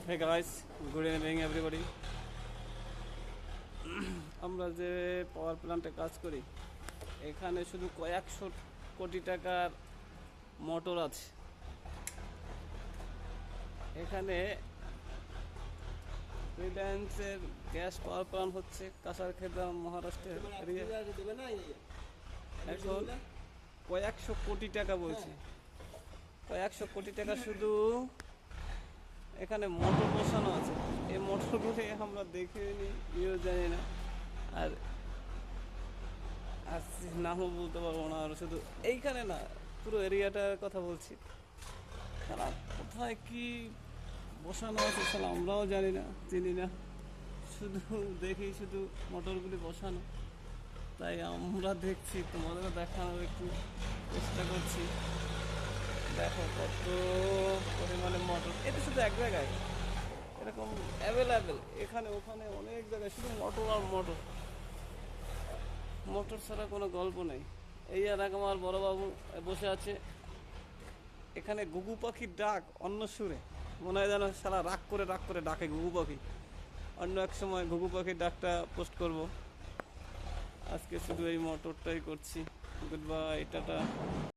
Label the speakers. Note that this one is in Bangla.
Speaker 1: হে গাইস, গুড ইভিনিং এভরিবডি। আমরা যে পাওয়ার প্ল্যান্টে কাজ করি, এখানে শুধু কয়েকশো কোটি টাকার মোটর আছে। এখানে রিলায়েন্সের গ্যাস পাওয়ার প্ল্যান্ট হচ্ছে কাসারখেদা, মহারাষ্ট্রের এরিয়া। এখন কয়েকশো কোটি টাকা বলছে, কয়েকশো কোটি টাকা শুধু এখানে মোটর বসানো আছে। এই মোটরগুলি আমরা দেখিনি, ইয়েও জানি না, আর নামও বলতে পারবো না। আর শুধু এইখানে না, পুরো এরিয়াটার কথা বলছি। তারা কোথায় কি বসানো আছে সেটা আমরাও জানি না, চিনি না, শুধু দেখি শুধু মোটরগুলি বসানো। তাই আমরা দেখছি, তোমাদেরও দেখানোর একটু চেষ্টা করছি। দেখো কত পরিমাণে মোটর, এটা শুধু এক জায়গায় এরকম অ্যাভেলেবেল, এখানে ওখানে অনেক জায়গায় শুধু মোটর আর মোটর। মোটর ছাড়া কোনো গল্প নেই। এই আর এক আমার বড়োবাবু বসে আছে, এখানে ঘুঘু পাখির ডাক অন্য সুরে, মনে হয় যেন সারা রাগ করে ডাকে ঘুঘু পাখি। অন্য এক সময় ঘুঘু পাখির ডাকটা পোস্ট করব, আজকে শুধু এই মোটরটাই করছি। Good bye, tata.